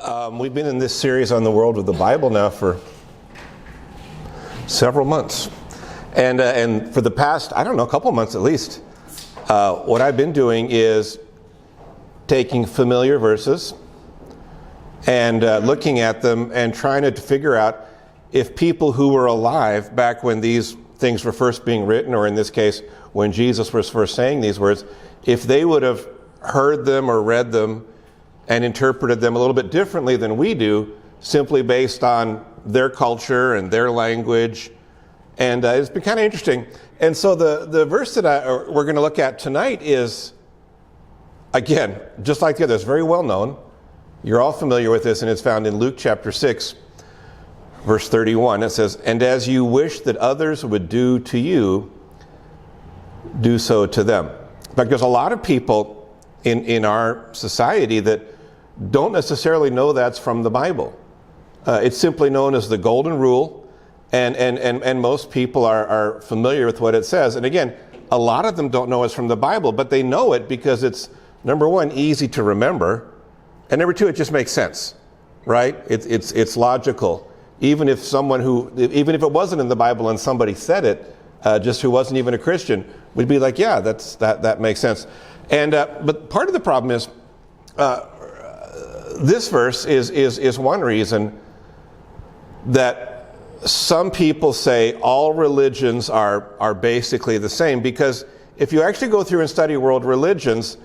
We've been in this series on the world of the Bible now for several months. And for the past, a couple months at least, what I've been doing is taking familiar verses and looking at them and trying to figure out if people who were alive back when these things were first being written, or in this case, when Jesus was first saying these words, if they would have heard them or read them and interpreted them a little bit differently than we do, simply based on their culture and their language. And it's been kind of interesting. And so the verse that we're going to look at tonight is, again, just like the others, very well known. You're all familiar with this, and it's found in Luke chapter 6, verse 31. It says, "And as you wish that others would do to you, do so to them." In fact, there's a lot of people in our society that don't necessarily know that's from the Bible. It's simply known as the Golden Rule, and most people are familiar with what it says. And again, a lot of them don't know it's from the Bible, but they know it because it's, number one, easy to remember, and number two, it just makes sense, right? It's logical. Even if it wasn't in the Bible and somebody said it, just who wasn't even a Christian, would be like, yeah, that makes sense. And but part of the problem is, this verse is one reason that some people say all religions are basically the same, because if you actually go through and study world religions,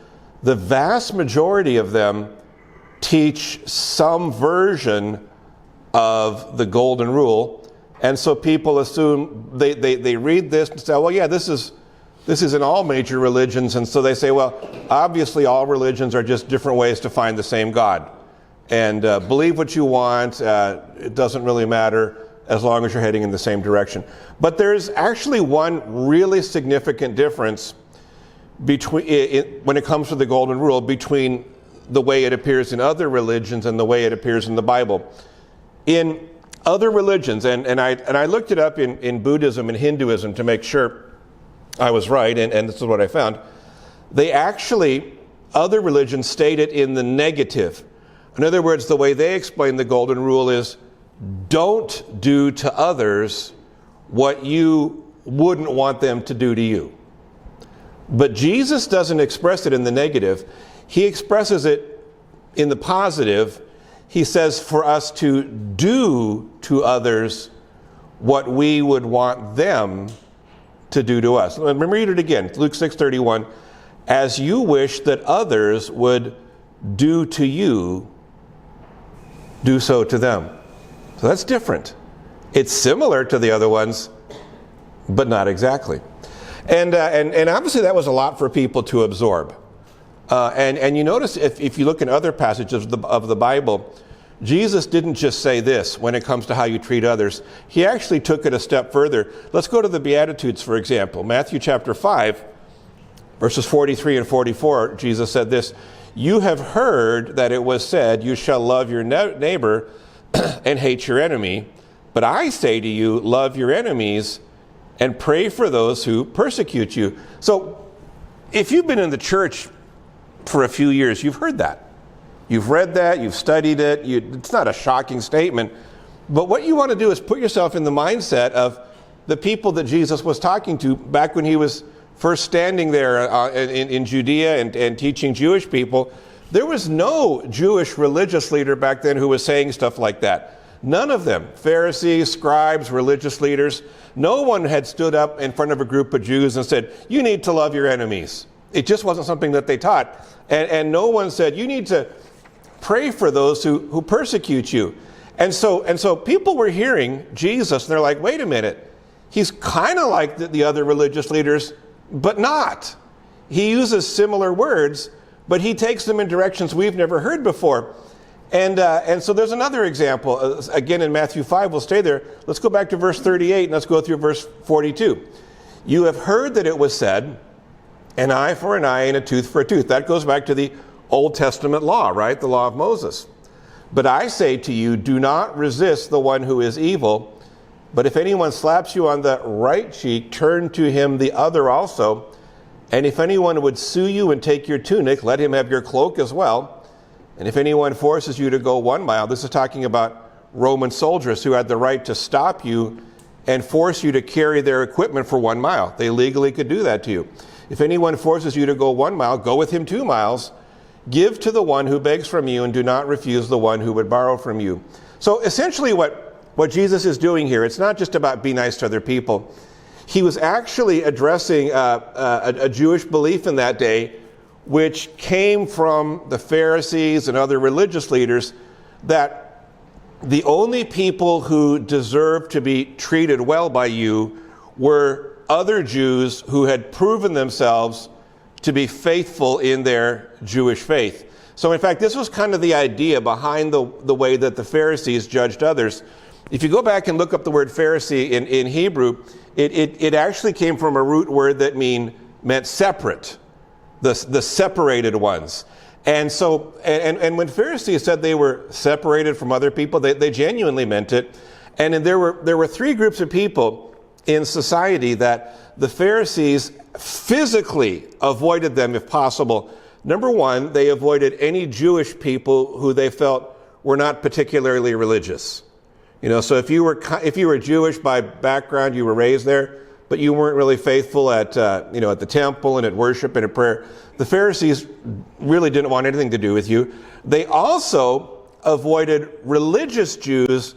the vast majority of them teach some version of the Golden Rule. And so people assume, they read this and say, well, yeah, this is in all major religions. And so they say, well, obviously all religions are just different ways to find the same God. And believe what you want. It doesn't really matter as long as you're heading in the same direction. But there's actually one really significant difference when it comes to the Golden Rule between the way it appears in other religions and the way it appears in the Bible. In other religions, and I looked it up in Buddhism and Hinduism to make sure I was right, and this is what I found. Other religions state it in the negative. In other words, the way they explain the Golden Rule is, don't do to others what you wouldn't want them to do to you. But Jesus doesn't express it in the negative. He expresses it in the positive. He says for us to do to others what we would want them to do to us. Let me read it again. Luke 6:31. As you wish that others would do to you, do so to them. So that's different. It's similar to the other ones, but not exactly. And obviously that was a lot for people to absorb. And you notice if you look in other passages of the Bible, Jesus didn't just say this when it comes to how you treat others. He actually took it a step further. Let's go to the Beatitudes, for example. Matthew chapter 5, verses 43 and 44, Jesus said this, "You have heard that it was said, you shall love your neighbor and hate your enemy. But I say to you, love your enemies and pray for those who persecute you." So if you've been in the church for a few years, you've heard that. You've read that, you've studied it, it's not a shocking statement. But what you want to do is put yourself in the mindset of the people that Jesus was talking to back when he was first standing there in Judea and teaching Jewish people. There was no Jewish religious leader back then who was saying stuff like that. None of them. Pharisees, scribes, religious leaders. No one had stood up in front of a group of Jews and said, you need to love your enemies. It just wasn't something that they taught. And no one said, you need to pray for those who persecute you. And so people were hearing Jesus, and they're like, wait a minute. He's kind of like the other religious leaders, but not. He uses similar words, but he takes them in directions we've never heard before. And so there's another example. Again, in Matthew 5, we'll stay there. Let's go back to verse 38, and let's go through verse 42. You have heard that it was said, an eye for an eye and a tooth for a tooth. That goes back to the Old Testament law, right? The law of Moses. But I say to you, do not resist the one who is evil. But if anyone slaps you on the right cheek, turn to him the other also. And if anyone would sue you and take your tunic, let him have your cloak as well. And if anyone forces you to go 1 mile, this is talking about Roman soldiers who had the right to stop you and force you to carry their equipment for 1 mile. They legally could do that to you. If anyone forces you to go 1 mile, go with him 2 miles. Give to the one who begs from you, and do not refuse the one who would borrow from you. So essentially what Jesus is doing here, it's not just about be nice to other people. He was actually addressing a Jewish belief in that day, which came from the Pharisees and other religious leaders, that the only people who deserved to be treated well by you were other Jews who had proven themselves to be faithful in their Jewish faith. So in fact, this was kind of the idea behind the way that the Pharisees judged others. If you go back and look up the word Pharisee in Hebrew, it actually came from a root word that meant separate, the separated ones. And so, and when Pharisees said they were separated from other people, they genuinely meant it. And there were 3 groups of people in society that the Pharisees physically avoided them if possible. Number 1, they avoided any Jewish people who they felt were not particularly religious. So if you were Jewish by background, you were raised there, but you weren't really faithful at the temple and at worship and at prayer, the Pharisees really didn't want anything to do with you. They also avoided religious Jews,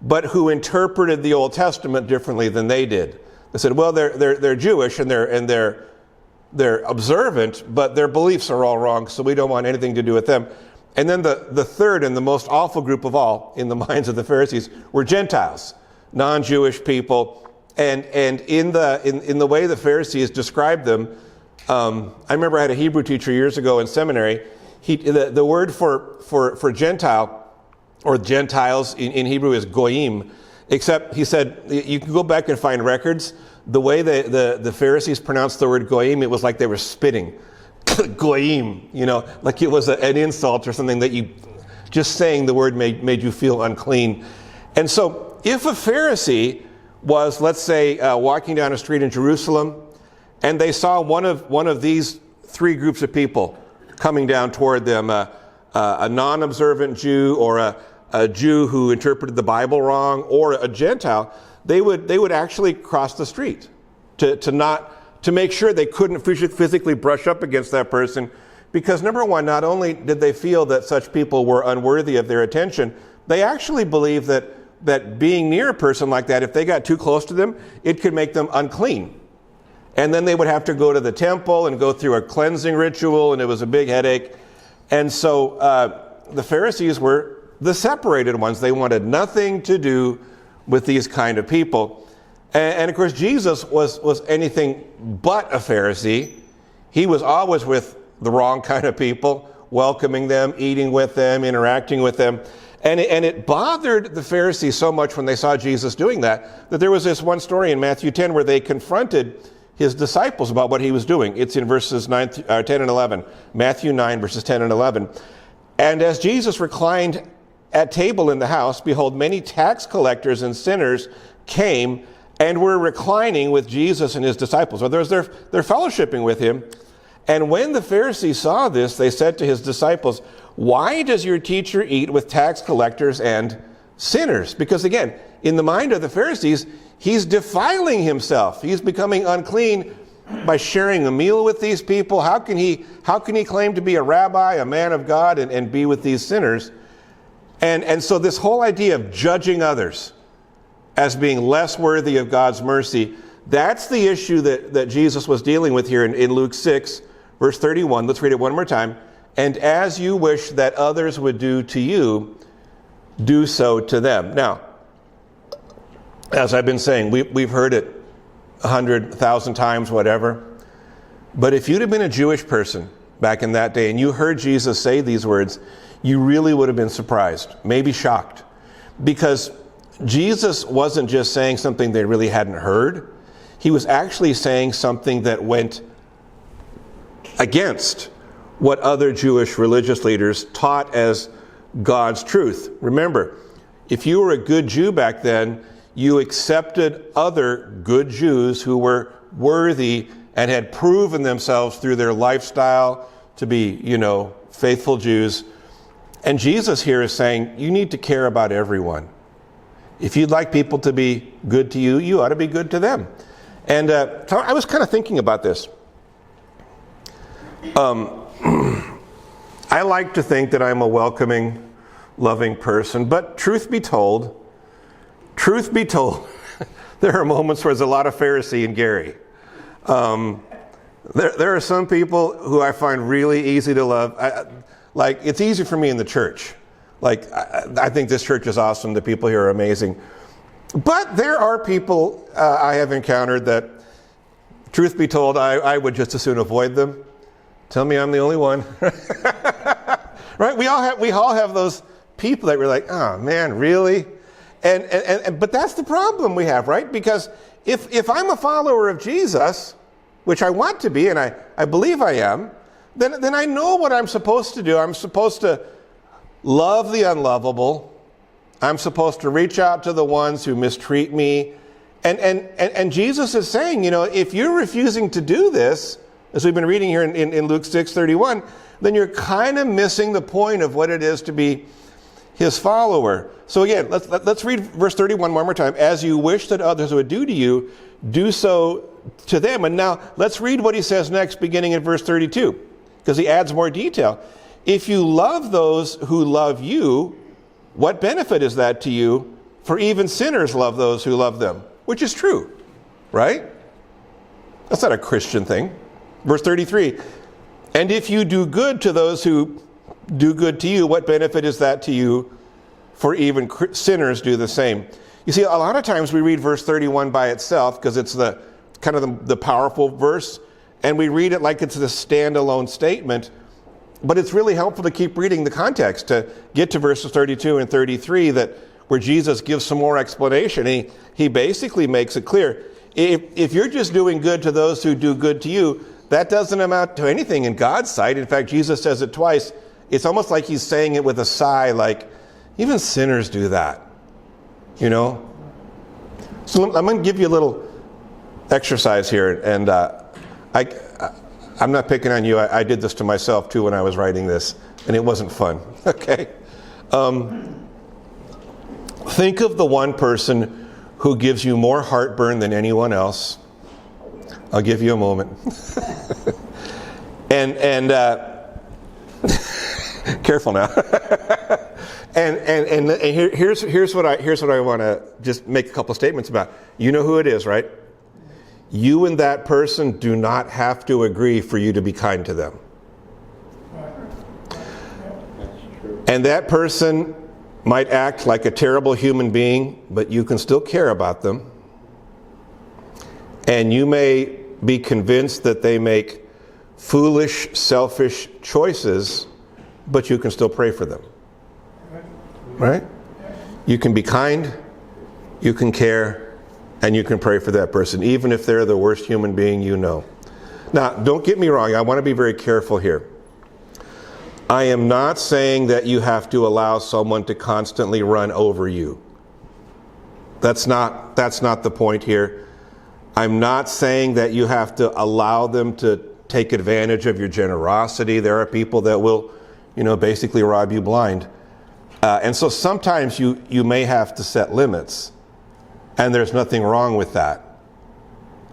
but who interpreted the Old Testament differently than they did. They said, well, they're Jewish and they're observant, but their beliefs are all wrong, so we don't want anything to do with them. And then the third and the most awful group of all in the minds of the Pharisees were Gentiles, non-Jewish people. And in the way the Pharisees described them, I remember I had a Hebrew teacher years ago in seminary. The word for Gentile or Gentiles in Hebrew is goyim, except he said, you can go back and find records. The way the Pharisees pronounced the word goyim, it was like they were spitting. Goyim, like it was an insult or something that you, just saying the word made you feel unclean. And so if a Pharisee was, let's say, walking down a street in Jerusalem, and they saw one of these 3 groups of people coming down toward them, a non-observant Jew, or a Jew who interpreted the Bible wrong, or a Gentile, they would actually cross the street to make sure they couldn't physically brush up against that person, because number 1, not only did they feel that such people were unworthy of their attention, they actually believed that being near a person like that, if they got too close to them, it could make them unclean. And then they would have to go to the temple and go through a cleansing ritual, and it was a big headache. And so the Pharisees were the separated ones. They wanted nothing to do with these kind of people. And of course, Jesus was anything but a Pharisee. He was always with the wrong kind of people, welcoming them, eating with them, interacting with them. And it bothered the Pharisees so much when they saw Jesus doing that there was this one story in Matthew 10 where they confronted his disciples about what he was doing. It's in verses 10 and 11. Matthew 9, verses 10 and 11. And as Jesus reclined at table in the house, behold, many tax collectors and sinners came and were reclining with Jesus and his disciples. So they're fellowshipping with him. And when the Pharisees saw this, they said to his disciples, why does your teacher eat with tax collectors and sinners? Because again, in the mind of the Pharisees, he's defiling himself. He's becoming unclean by sharing a meal with these people. How can he claim to be a rabbi, a man of God, and be with these sinners? And so this whole idea of judging others as being less worthy of God's mercy, that's the issue that Jesus was dealing with here in Luke 6, verse 31. Let's read it one more time. And as you wish that others would do to you, do so to them. Now, as I've been saying, we've heard it 100,000 times, whatever. But if you'd have been a Jewish person back in that day and you heard Jesus say these words, you really would have been surprised, maybe shocked. Because Jesus wasn't just saying something they really hadn't heard. He was actually saying something that went against what other Jewish religious leaders taught as God's truth. Remember, if you were a good Jew back then, you accepted other good Jews who were worthy and had proven themselves through their lifestyle to be, faithful Jews. And Jesus here is saying, you need to care about everyone. If you'd like people to be good to you, you ought to be good to them. And so I was kind of thinking about this. I like to think that I'm a welcoming, loving person, but truth be told, there are moments where there's a lot of Pharisee in Gary. There are some people who I find really easy to love. Like, it's easy for me in the church. Like, I think this church is awesome. The people here are amazing. But there are people I have encountered that, truth be told, I would just as soon avoid them. Tell me I'm the only one. Right? We all have those people that we're like, oh man, really? But that's the problem we have, right? Because if I'm a follower of Jesus, which I want to be, and I believe I am, then I know what I'm supposed to do. I'm supposed to love the unlovable. I'm supposed to reach out to the ones who mistreat me. And Jesus is saying, if you're refusing to do this, as we've been reading here in Luke 6:31, then you're kind of missing the point of what it is to be his follower. So again, let's read verse 31 one more time. As you wish that others would do to you, do so to them. And now let's read what he says next, beginning in verse 32, because he adds more detail. If you love those who love you, what benefit is that to you? For even sinners love those who love them, which is true, right? That's not a Christian thing. Verse 33, and if you do good to those who do good to you, what benefit is that to you? For even sinners do the same. You see, a lot of times we read verse 31 by itself because it's the kind of the powerful verse, and we read it like it's a standalone statement, but it's really helpful to keep reading the context to get to verses 32 and 33 where Jesus gives some more explanation. He basically makes it clear. If you're just doing good to those who do good to you, that doesn't amount to anything in God's sight. In fact, Jesus says it twice. It's almost like he's saying it with a sigh, like, even sinners do that, So I'm going to give you a little exercise here, and I'm not picking on you. I did this to myself, too, when I was writing this, and it wasn't fun, okay? Think of the one person who gives you more heartburn than anyone else. I'll give you a moment. and careful now. and here's what I want to just make a couple statements about. You know who it is, right? You and that person do not have to agree for you to be kind to them. And that person might act like a terrible human being, but you can still care about them. And you may be convinced that they make foolish, selfish choices, but you can still pray for them. Right? You can be kind, you can care, and you can pray for that person, even if they're the worst human being you know. Now, don't get me wrong. I want to be very careful here. I am not saying that you have to allow someone to constantly run over you. That's not the point here. I'm not saying that you have to allow them to take advantage of your generosity. There are people that will, basically rob you blind. And so sometimes you may have to set limits. And there's nothing wrong with that.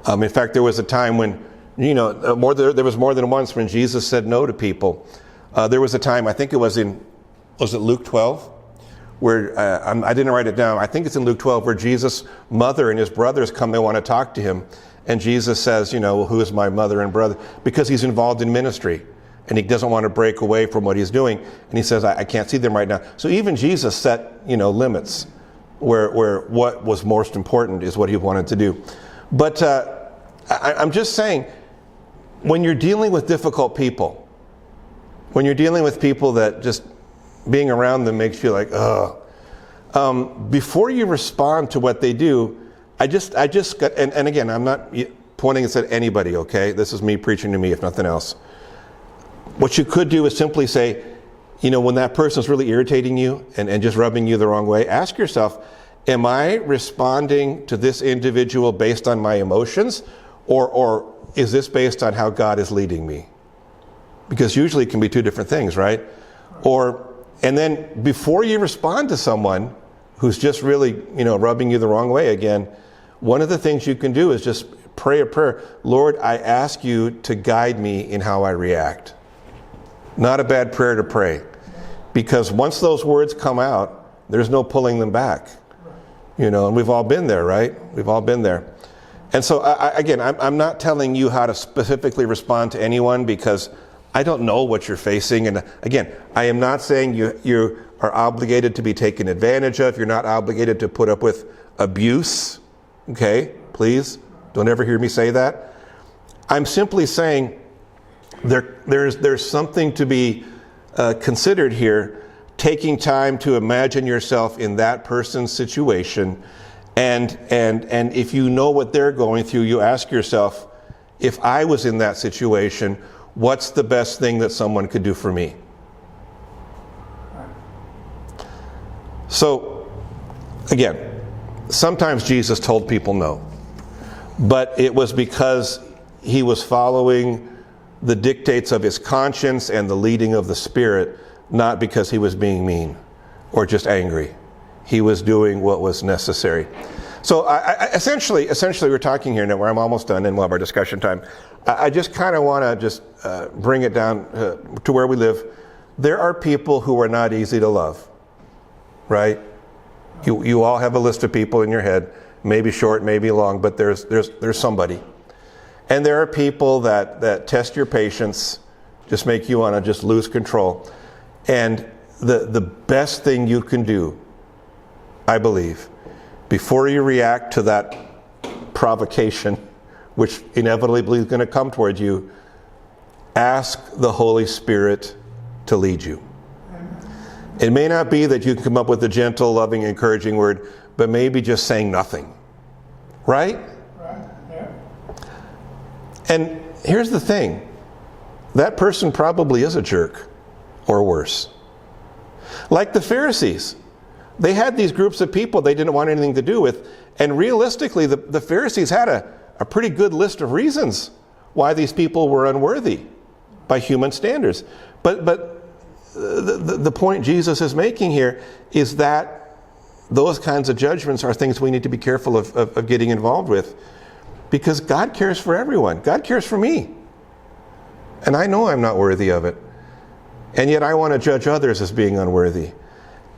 In fact, there was a time when, there was more than once when Jesus said no to people. There was a time, I think it was it Luke 12? Where, I didn't write it down, I think it's in Luke 12, where Jesus' mother and his brothers come, they want to talk to him. And Jesus says, who is my mother and brother? Because he's involved in ministry. And he doesn't want to break away from what he's doing. And he says, I can't see them right now. So even Jesus set, limits where what was most important is what he wanted to do. But I'm just saying, when you're dealing with difficult people, when you're dealing with people that just being around them makes you like, ugh. Before you respond to what they do, I just got, and again, I'm not pointing this at anybody, okay? This is me preaching to me, if nothing else. What you could do is simply say, when that person's really irritating you and just rubbing you the wrong way, ask yourself, am I responding to this individual based on my emotions, or is this based on how God is leading me? Because usually it can be two different things, right? Or And then before you respond to someone who's just really, rubbing you the wrong way again, one of the things you can do is just pray a prayer. Lord, I ask you to guide me in how I react. Not a bad prayer to pray. Because once those words come out, there's no pulling them back. And we've all been there, right? We've all been there. And so, I'm not telling you how to specifically respond to anyone because I don't know what you're facing. And again, I am not saying you are obligated to be taken advantage of. You're not obligated to put up with abuse. Okay? Please, don't ever hear me say that. I'm simply saying there's something to be considered here, taking time to imagine yourself in that person's situation. And if you know what they're going through, you ask yourself, if I was in that situation, what's the best thing that someone could do for me? So, again, sometimes Jesus told people no. But it was because he was following the dictates of his conscience and the leading of the Spirit, not because he was being mean or just angry. He was doing what was necessary. So essentially we're talking here now where I'm almost done and we'll have our discussion time. I just kind of want to just bring it down to where we live. There are people who are not easy to love, right? You all have a list of people in your head, maybe short, maybe long, but there's somebody. And there are people that test your patience, just make you want to just lose control. And the best thing you can do, I believe, before you react to that provocation, which inevitably is going to come towards you, ask the Holy Spirit to lead you. It may not be that you can come up with a gentle, loving, encouraging word, but maybe just saying nothing. Right? Right. Yeah. And here's the thing. That person probably is a jerk or worse. Like the Pharisees. They had these groups of people they didn't want anything to do with. And realistically, the Pharisees had a pretty good list of reasons why these people were unworthy by human standards. But the point Jesus is making here is that those kinds of judgments are things we need to be careful of getting involved with. Because God cares for everyone. God cares for me. And I know I'm not worthy of it. And yet I want to judge others as being unworthy.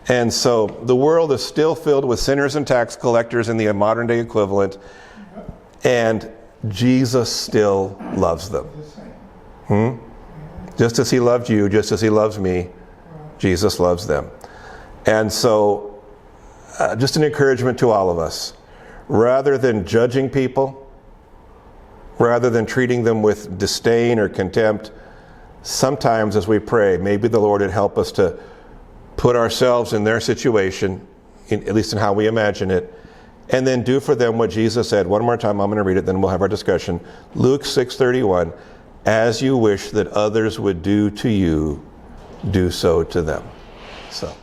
And so the world is still filled with sinners and tax collectors in the modern day equivalent. And Jesus still loves them. Just as he loved you, just as he loves me, Jesus loves them. And so just an encouragement to all of us. Rather than judging people, rather than treating them with disdain or contempt, sometimes as we pray, maybe the Lord would help us to put ourselves in their situation, at least in how we imagine it, and then do for them what Jesus said. One more time, I'm going to read it, then we'll have our discussion. Luke 6:31, as you wish that others would do to you, do so to them. So.